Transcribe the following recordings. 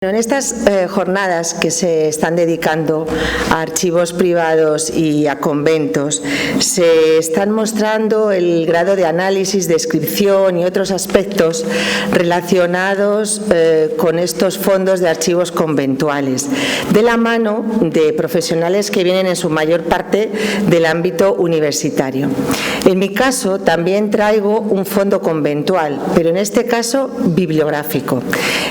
En estas jornadas que se están dedicando a archivos privados y a conventos, se están mostrando el grado de análisis, descripción y otros aspectos relacionados con estos fondos de archivos conventuales, de la mano de profesionales que vienen en su mayor parte del ámbito universitario. En mi caso también traigo un fondo conventual, pero en este caso bibliográfico,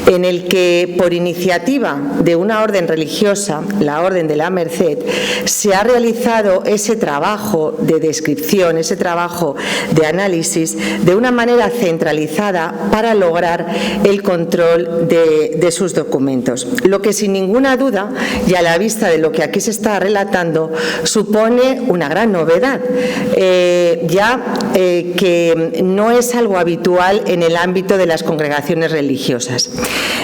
en el que por iniciativa de una orden religiosa, la Orden de la Merced, se ha realizado ese trabajo de descripción, ese trabajo de análisis de una manera centralizada para lograr el control de sus documentos. Lo que sin ninguna duda, y a la vista de lo que aquí se está relatando, supone una gran novedad, que no es algo habitual en el ámbito de las congregaciones religiosas.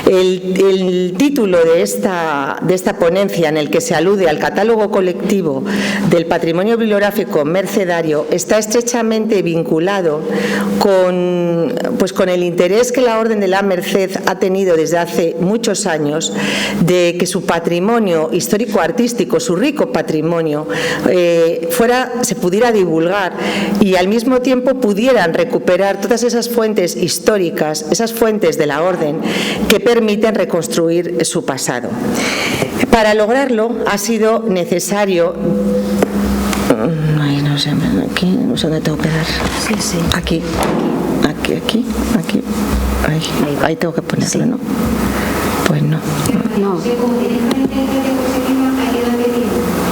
El título de esta ponencia, en el que se alude al catálogo colectivo del patrimonio bibliográfico mercedario, está estrechamente vinculado con el interés que la Orden de la Merced ha tenido desde hace muchos años de que su patrimonio histórico-artístico, su rico patrimonio, se pudiera divulgar y al mismo tiempo pudieran recuperar todas esas fuentes históricas, esas fuentes de la Orden que permiten reconstruir su pasado. Para lograrlo ha sido necesario... Ay, no sé dónde tengo que dar. Sí. Aquí. Ahí tengo que ponerlo, ¿no? Pues no. No.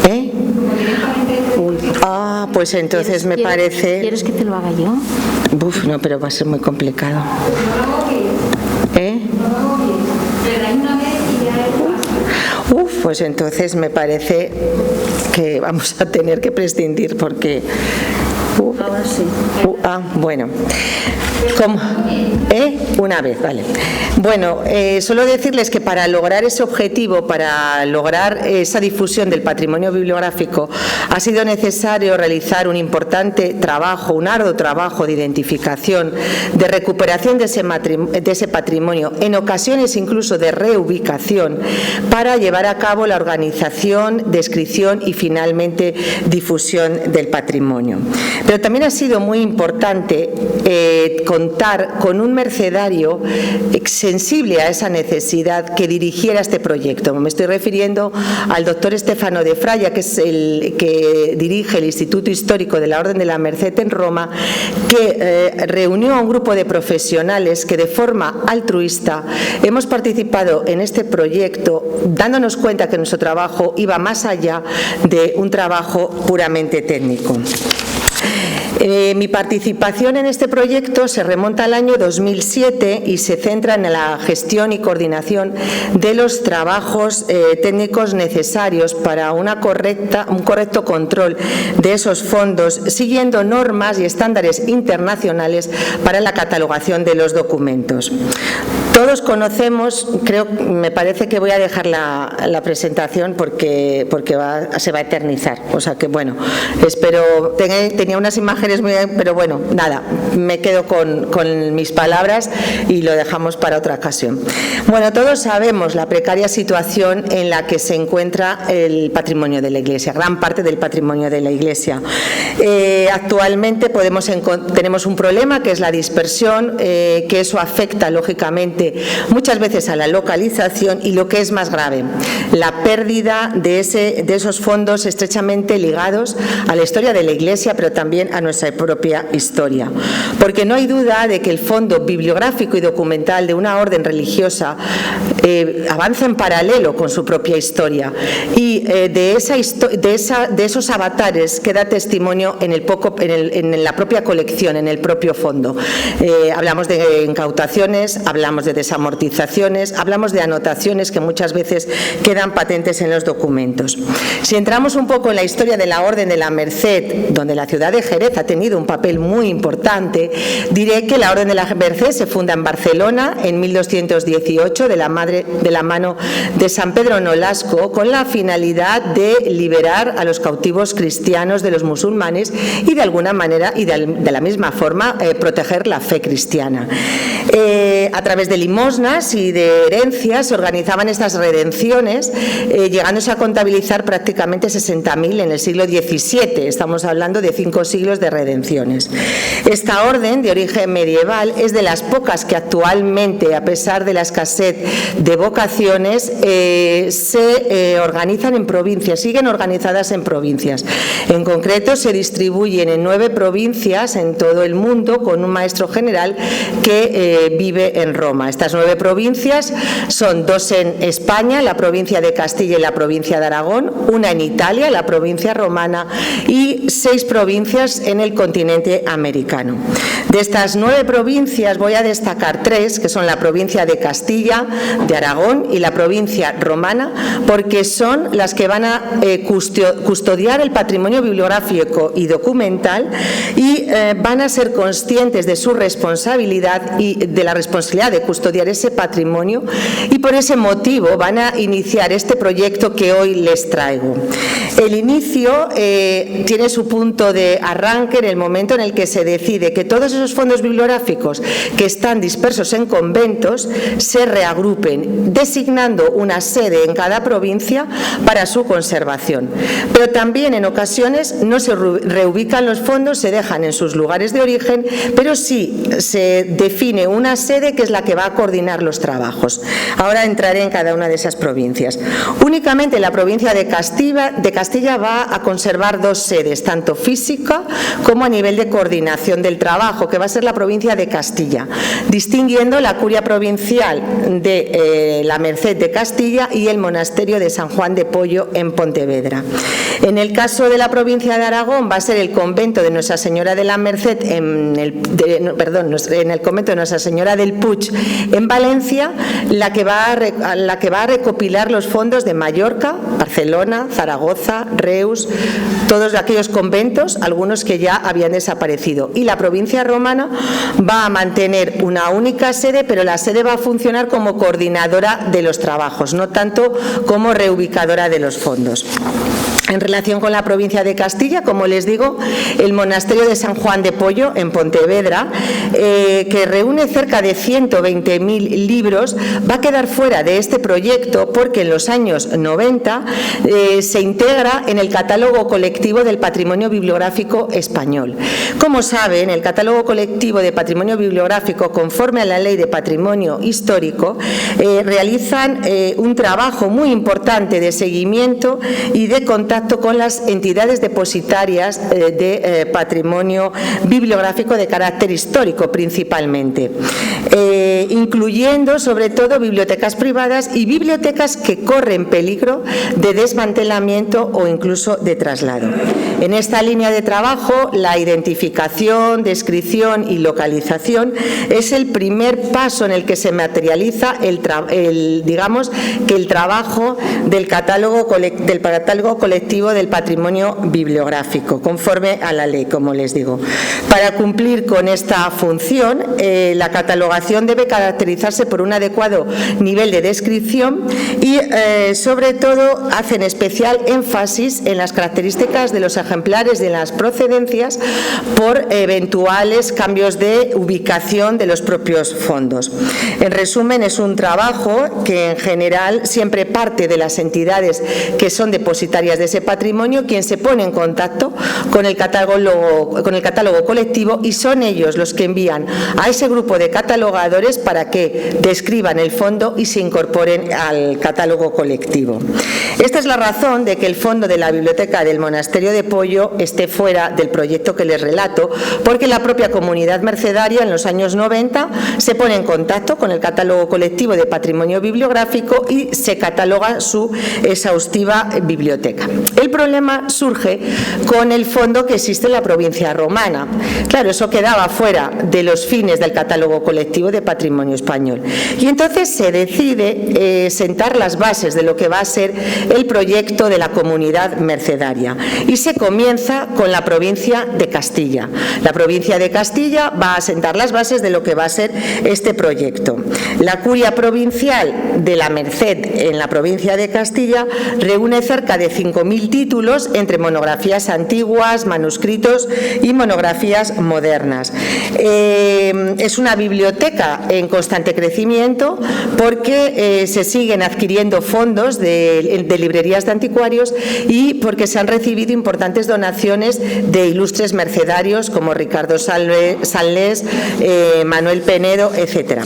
¿Eh? Ah, pues entonces me parece... ¿Quieres que te lo haga yo? No, pero va a ser muy complicado. Pues entonces me parece que vamos a tener que prescindir porque... Ahora sí. Bueno. ¿Cómo? Una vez, vale. Bueno, solo decirles que para lograr ese objetivo, para lograr esa difusión del patrimonio bibliográfico, ha sido necesario realizar un importante trabajo, un arduo trabajo de identificación, de recuperación de ese patrimonio, en ocasiones incluso de reubicación, para llevar a cabo la organización, descripción y finalmente difusión del patrimonio. Pero también ha sido muy importante contar con un mercedario sensible a esa necesidad que dirigiera este proyecto. Me estoy refiriendo al doctor Stefano de Fraya, que es el que dirige el Instituto Histórico de la Orden de la Merced en Roma, que reunió a un grupo de profesionales que de forma altruista hemos participado en este proyecto, dándonos cuenta que nuestro trabajo iba más allá de un trabajo puramente técnico. Mi participación en este proyecto se remonta al año 2007 y se centra en la gestión y coordinación de los trabajos técnicos necesarios para un correcto control de esos fondos, siguiendo normas y estándares internacionales para la catalogación de los documentos. Todos conocemos, me parece que voy a dejar la presentación porque se va a eternizar. O sea que bueno, espero, tenía unas imágenes muy bien, pero bueno, nada, me quedo con mis palabras y lo dejamos para otra ocasión. Bueno, todos sabemos la precaria situación en la que se encuentra el patrimonio de la Iglesia, gran parte del patrimonio de la Iglesia. Actualmente tenemos un problema que es la dispersión, que eso afecta lógicamente muchas veces a la localización y, lo que es más grave, la pérdida de esos fondos estrechamente ligados a la historia de la Iglesia, pero también a nuestra propia historia. Porque no hay duda de que el fondo bibliográfico y documental de una orden religiosa avanza en paralelo con su propia historia, y de esos avatares queda testimonio en la propia colección, en el propio fondo. Hablamos de incautaciones, hablamos de desamortizaciones, hablamos de anotaciones que muchas veces quedan patentes en los documentos. Si entramos un poco en la historia de la Orden de la Merced, donde la ciudad de Jerez ha tenido un papel muy importante, diré que la Orden de la Merced se funda en Barcelona en 1218 de la Madre Madre de la mano de San Pedro Nolasco, con la finalidad de liberar a los cautivos cristianos de los musulmanes y de alguna manera y de la misma forma proteger la fe cristiana. A través de limosnas y de herencias se organizaban estas redenciones, llegándose a contabilizar prácticamente 60.000 en el siglo XVII. Estamos hablando de 5 siglos de redenciones. Esta orden, de origen medieval, es de las pocas que actualmente, a pesar de la escasez de vocaciones, se organizan en provincias, siguen organizadas en provincias. En concreto, se distribuyen en 9 provincias en todo el mundo, con un maestro general que vive en Roma. Estas 9 provincias son 2 en España, la provincia de Castilla y la provincia de Aragón, 1 en Italia, la provincia romana, y 6 provincias en el continente americano. De estas 9 provincias voy a destacar 3, que son la provincia de Castilla, de Aragón y la provincia romana, porque son las que van a custodiar el patrimonio bibliográfico y documental y van a ser conscientes de su responsabilidad y de la responsabilidad de custodiar ese patrimonio, y por ese motivo van a iniciar este proyecto que hoy les traigo. El inicio tiene su punto de arranque en el momento en el que se decide que todos esos fondos bibliográficos que están dispersos en conventos se reagrupen, designando una sede en cada provincia para su conservación. Pero también en ocasiones no se reubican los fondos, se dejan en sus lugares de origen, pero sí se define una sede que es la que va a coordinar los trabajos. Ahora entraré en cada una de esas provincias. Únicamente la provincia de Castilla va a conservar 2 sedes, tanto física como a nivel de coordinación del trabajo, que va a ser la provincia de Castilla, distinguiendo la curia provincial de la Merced de Castilla y el monasterio de San Juan de Pollo en Pontevedra. En el caso de la provincia de Aragón va a ser el convento de Nuestra Señora de la Merced en el convento de Nuestra Señora del Puig en Valencia, la que va a recopilar los fondos de Mallorca, Barcelona, Zaragoza, Reus, todos aquellos conventos, algunos que ya habían desaparecido. Y la provincia romana va a mantener una única sede, pero la sede va a funcionar como coordinadora de los trabajos, no tanto como reubicadora de los fondos. En relación con la provincia de Castilla, como les digo, el monasterio de San Juan de Pollo en Pontevedra, que reúne cerca de 120.000 libros, va a quedar fuera de este proyecto porque en los años 90 se integra en el catálogo colectivo del patrimonio bibliográfico español. Como saben, el catálogo colectivo de patrimonio bibliográfico, conforme a la Ley de Patrimonio Histórico, realizan un trabajo muy importante de seguimiento y de contacto con las entidades depositarias de patrimonio bibliográfico de carácter histórico principalmente, incluyendo sobre todo bibliotecas privadas y bibliotecas que corren peligro de desmantelamiento o incluso de traslado. En esta línea de trabajo, la identificación, descripción y localización es el primer paso en el que se materializa el trabajo del catálogo colectivo del patrimonio bibliográfico, conforme a la ley, como les digo. Para cumplir con esta función, la catalogación debe caracterizarse por un adecuado nivel de descripción y, sobre todo, hacen especial énfasis en las características de los ejemplares de las procedencias por eventuales cambios de ubicación de los propios fondos. En resumen, es un trabajo que en general siempre parte de las entidades que son depositarias de ese patrimonio, quien se pone en contacto con el catálogo colectivo, y son ellos los que envían a ese grupo de catalogadores para que describan el fondo y se incorporen al catálogo colectivo. Esta es la razón de que el fondo de la biblioteca del Monasterio de Pollo esté fuera del proyecto que les relato, porque la propia comunidad mercedaria en los años 90 se pone en contacto con el catálogo colectivo de patrimonio bibliográfico y se cataloga su exhaustiva biblioteca. El problema surge con el fondo que existe en la provincia romana. Claro, eso quedaba fuera de los fines del catálogo colectivo de patrimonio español. Y entonces se decide sentar las bases de lo que va a ser el proyecto de la comunidad mercedaria. Y se comienza con la provincia de Castilla. La provincia de Castilla va a sentar las bases de lo que va a ser este proyecto. La curia provincial de la Merced en la provincia de Castilla reúne cerca de 5.000 títulos entre monografías antiguas, manuscritos y monografías modernas. Es una biblioteca en constante crecimiento porque se siguen adquiriendo fondos de librerías de anticuarios y porque se han recibido importantes donaciones de ilustres mercedarios como Ricardo Sanlés, Manuel Penedo, etcétera.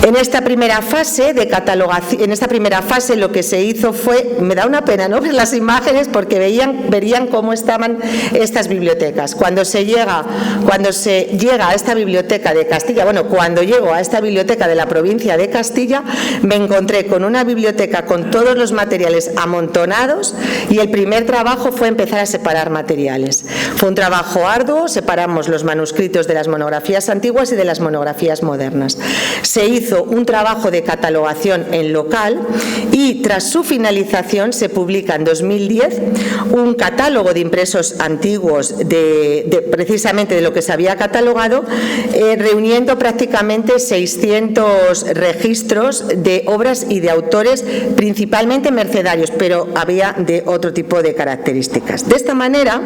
En esta primera fase de catalogación, lo que se hizo fue, me da una pena no ver las imágenes porque verían cómo estaban estas bibliotecas. Cuando se llega a esta biblioteca de Castilla, cuando llego a esta biblioteca de la provincia de Castilla, me encontré con una biblioteca con todos los materiales amontonados y el primer trabajo fue empezar a separar materiales. Fue un trabajo arduo, separamos los manuscritos de las monografías antiguas y de las monografías modernas. Se hizo un trabajo de catalogación en local y tras su finalización se publica en 2010 un catálogo de impresos antiguos precisamente de lo que se había catalogado, reuniendo prácticamente 600 registros de obras y de autores principalmente mercedarios, pero había de otro tipo de características. De esta manera,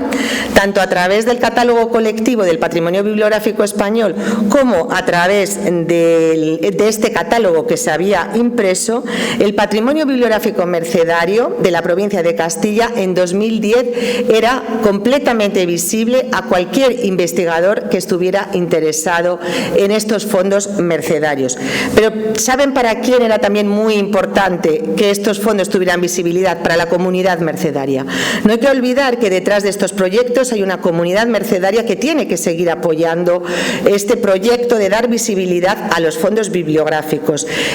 tanto a través del catálogo colectivo del patrimonio bibliográfico español como a través de este catálogo que se había impreso, el patrimonio bibliográfico mercedario de la provincia de Castilla en 2010 era completamente visible a cualquier investigador que estuviera interesado en estos fondos mercedarios. Pero ¿saben para quién era también muy importante que estos fondos tuvieran visibilidad? Para la comunidad mercedaria. No hay que olvidar que detrás de estos proyectos hay una comunidad mercedaria que tiene que seguir apoyando este proyecto de dar visibilidad a los fondos bibliográficos.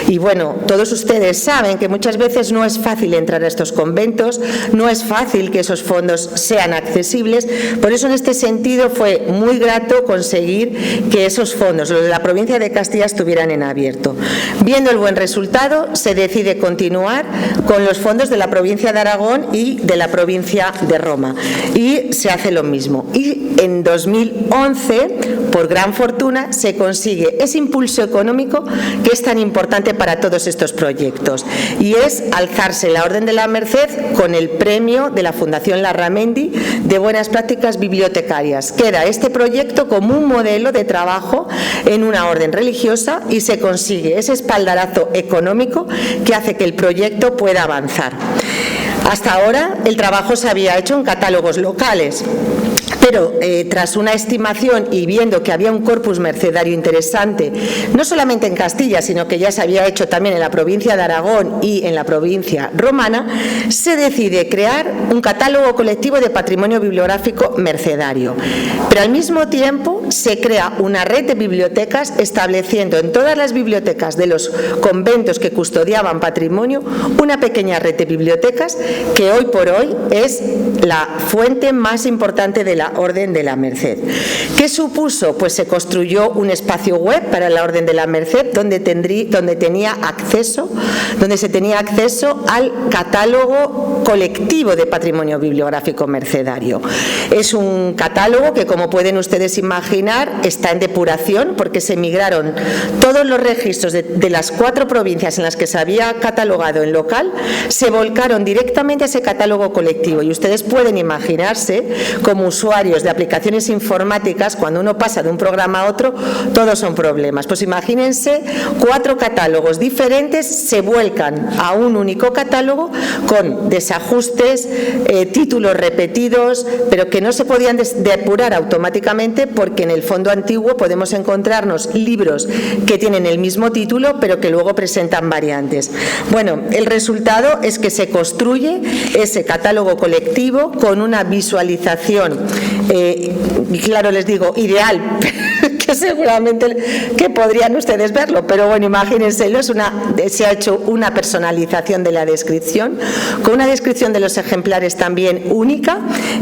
Y todos ustedes saben que muchas veces no es fácil entrar a estos conventos, no es fácil que esos fondos sean accesibles, por eso en este sentido fue muy grato conseguir que esos fondos, los de la provincia de Castilla, estuvieran en abierto. Viendo el buen resultado, se decide continuar con los fondos de la provincia de Aragón y de la provincia de Roma y se hace lo mismo. Y en 2011, por gran fortuna, se consigue ese impulso económico que es tan importante para todos estos proyectos y es alzarse la Orden de la Merced con el premio de la Fundación Larramendi de Buenas Prácticas Bibliotecarias. Queda este proyecto como un modelo de trabajo en una orden religiosa y se consigue ese espaldarazo económico que hace que el proyecto pueda avanzar. Hasta ahora el trabajo se había hecho en catálogos locales, pero tras una estimación y viendo que había un corpus mercedario interesante, no solamente en Castilla, sino que ya se había hecho también en la provincia de Aragón y en la provincia romana, se decide crear un catálogo colectivo de patrimonio bibliográfico mercedario. Pero al mismo tiempo se crea una red de bibliotecas estableciendo en todas las bibliotecas de los conventos que custodiaban patrimonio una pequeña red de bibliotecas que hoy por hoy es la fuente más importante de la Orden de la Merced. ¿Qué supuso? Pues se construyó un espacio web para la Orden de la Merced donde se tenía acceso al catálogo colectivo de patrimonio bibliográfico mercedario. Es un catálogo que, como pueden ustedes imaginar, está en depuración porque se migraron todos los registros de las 4 provincias en las que se había catalogado en local, se volcaron directamente a ese catálogo colectivo y ustedes pueden imaginarse como usuarios de aplicaciones informáticas, cuando uno pasa de un programa a otro, todos son problemas. Pues imagínense 4 catálogos diferentes se vuelcan a un único catálogo con desajustes, títulos repetidos, pero que no se podían depurar automáticamente porque en el fondo antiguo podemos encontrarnos libros que tienen el mismo título pero que luego presentan variantes. Bueno, el resultado es que se construye ese catálogo colectivo con una visualización, y claro, les digo, ideal, que seguramente que podrían ustedes verlo, pero bueno, imagínenselo, se ha hecho una personalización de la descripción, con una descripción de los ejemplares también única,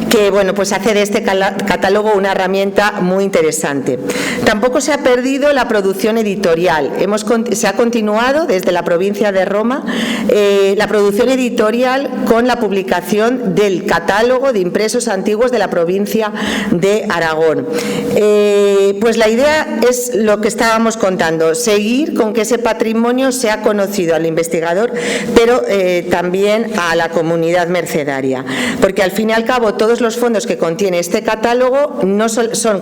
que bueno, pues hace de este catálogo una herramienta muy interesante. Tampoco se ha perdido la producción editorial, se ha continuado desde la provincia de Roma la producción editorial con la publicación del catálogo de impresos antiguos de la provincia de Aragón. Pues la idea es lo que estábamos contando, seguir con que ese patrimonio sea conocido al investigador, pero también a la comunidad mercedaria, porque al fin y al cabo todos los fondos que contiene este catálogo no son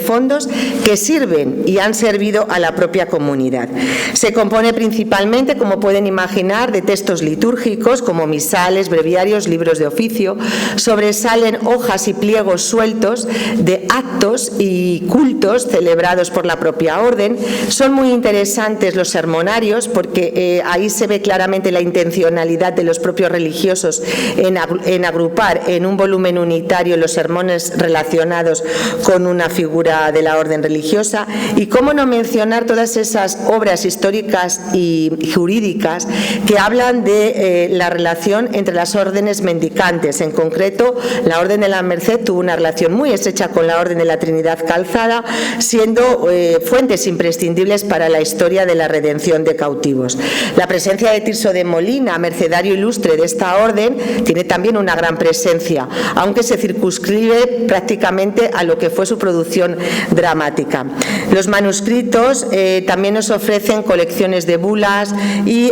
fondos que sirven y han servido a la propia comunidad. Se compone principalmente, como pueden imaginar, de textos litúrgicos como misales, breviarios, libros de oficio. Sobresalen hojas y pliegos sueltos de actos y cultos celebrados por la propia orden. Son muy interesantes los sermonarios, porque ahí se ve claramente la intencionalidad de los propios religiosos en agrupar en un volumen unitario los sermones relacionados con una figura de la orden religiosa. Y cómo no mencionar todas esas obras históricas y jurídicas que hablan de la relación entre las órdenes mendicantes. En concreto, la Orden de la Merced tuvo una relación muy estrecha con la Orden de la Trinidad Calzada, siendo fuentes imprescindibles para la historia de la redención de cautivos. La presencia de Tirso de Molina, mercedario ilustre de esta orden, tiene también una gran presencia, aunque se circunscribe prácticamente a lo que fue su producción dramática. Los manuscritos también nos ofrecen colecciones de bulas y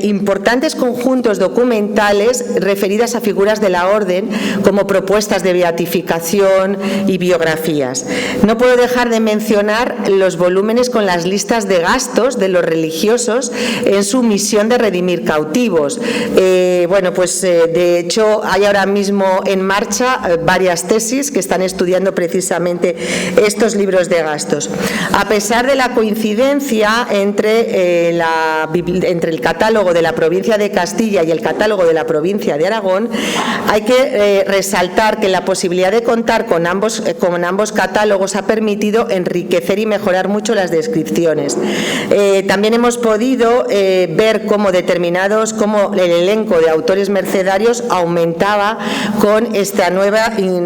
importantes conjuntos documentales referidas a figuras de la orden, como propuestas de beatificación y biografías. No puedo dejar de mencionar los volúmenes con las listas de gastos de los religiosos en su misión de redimir cautivos. Bueno, pues de hecho hay ahora mismo en marcha varias tesis que están estudiando precisamente estos libros de gastos. A pesar de la coincidencia entre el catálogo de la provincia de Castilla y el catálogo de la provincia de Aragón, hay que resaltar que la posibilidad de contar con ambos catálogos ha permitido enriquecer y mejorar mucho las descripciones. También hemos podido ver cómo el elenco de autores mercedarios aumentaba con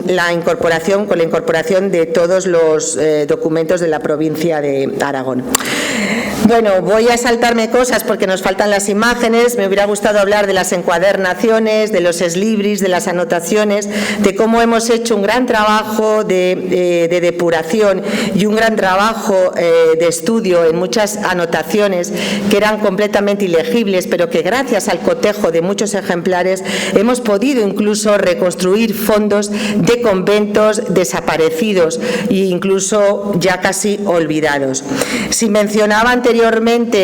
la incorporación de todos los documentos de la provincia de Aragón. Bueno, voy a saltarme cosas porque nos faltan las imágenes. Me hubiera gustado hablar de las encuadernaciones, de los eslibris, de las anotaciones, de cómo hemos hecho un gran trabajo de depuración y un gran trabajo de estudio en muchas anotaciones que eran completamente ilegibles, pero que gracias al cotejo de muchos ejemplares hemos podido incluso reconstruir fondos de conventos desaparecidos e incluso ya casi olvidados. Si mencionaba anteriormente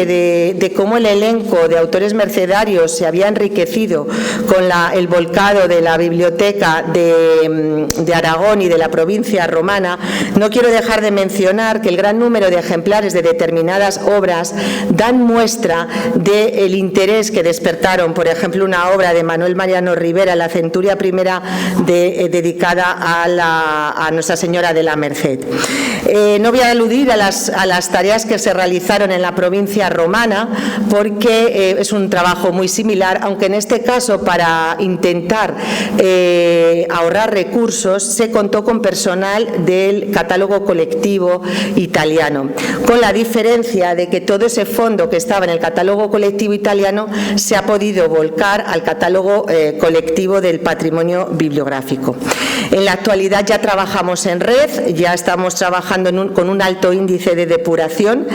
de cómo el elenco de autores mercedarios se había enriquecido con el volcado de la biblioteca de Aragón y de la provincia romana, no quiero dejar de mencionar que el gran número de ejemplares de determinadas obras dan muestra del interés que despertaron, por ejemplo, una obra de Manuel Mariano Rivera, la Centuria Primera, dedicada a Nuestra Señora de la Merced. No voy a aludir a las tareas que se realizaron en la provincia romana, porque es un trabajo muy similar, aunque en este caso, para intentar ahorrar recursos, se contó con personal del catálogo colectivo italiano, con la diferencia de que todo ese fondo que estaba en el catálogo colectivo italiano se ha podido volcar al catálogo colectivo del patrimonio bibliográfico. En la actualidad ya trabajamos en red, ya estamos trabajando con un alto índice de depuración.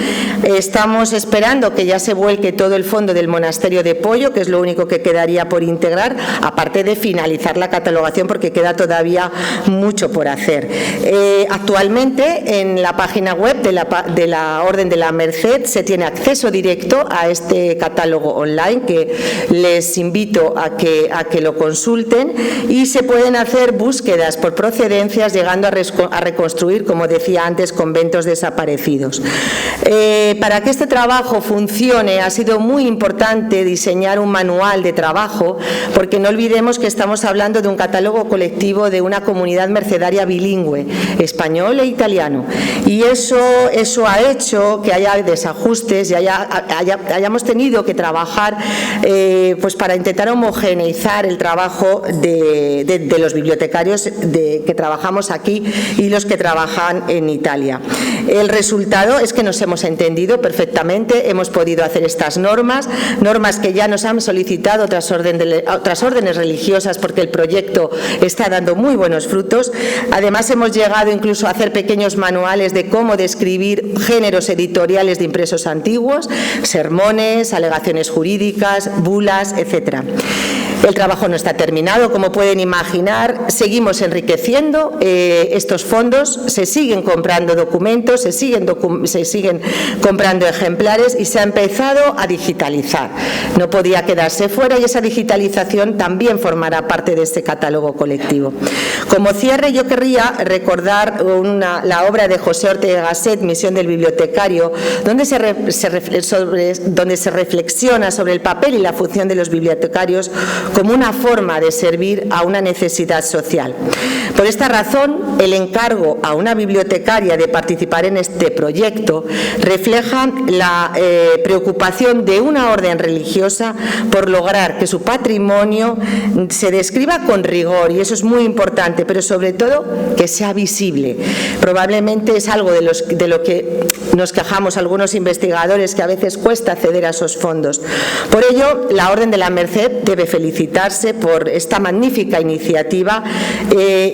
Estamos esperando que ya se vuelque todo el fondo del monasterio de Pollo, que es lo único que quedaría por integrar, aparte de finalizar la catalogación, porque queda todavía mucho por hacer. Actualmente en la página web de la Orden de la Merced se tiene acceso directo a este catálogo online, que les invito a que lo consulten, y se pueden hacer búsquedas por procedencias, llegando a reconstruir, como decía antes, conventos desaparecidos. Para que este trabajo funcione ha sido muy importante diseñar un manual de trabajo, porque no olvidemos que estamos hablando de un catálogo colectivo de una comunidad mercedaria bilingüe, español e italiano, y eso ha hecho que haya desajustes y hayamos tenido que trabajar pues para intentar homogeneizar el trabajo de los bibliotecarios que trabajamos aquí y los que trabajan en Italia. El resultado es que nos hemos entendido perfectamente, hemos podido hacer estas normas que ya nos han solicitado otras órdenes religiosas, porque el proyecto está dando muy buenos frutos. Además, hemos llegado incluso a hacer pequeños manuales de cómo describir géneros editoriales de impresos antiguos, sermones, alegaciones jurídicas, bulas, etc. El trabajo no está terminado, como pueden imaginar. Seguimos enriqueciendo estos fondos, se siguen comprando documentos, se siguen comprando ejemplares y se ha empezado a digitalizar. No podía quedarse fuera y esa digitalización también formará parte de este catálogo colectivo. Como cierre, yo querría recordar la obra de José Ortega y Gasset, Misión del bibliotecario, donde se reflexiona sobre el papel y la función de los bibliotecarios como una forma de servir a una necesidad social. Por esta razón, el encargo a una bibliotecaria de participar en este proyecto refleja la preocupación de una orden religiosa por lograr que su patrimonio se describa con rigor, y eso es muy importante, pero sobre todo que sea visible. Probablemente es algo de lo que nos quejamos algunos investigadores, que a veces cuesta acceder a esos fondos. Por ello, la Orden de la Merced debe felicitarse por esta magnífica iniciativa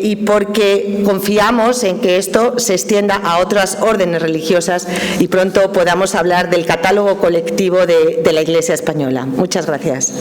y porque confiamos en que esto se extienda a otras órdenes religiosas y pronto podamos hablar del catálogo colectivo de la Iglesia española. Muchas gracias.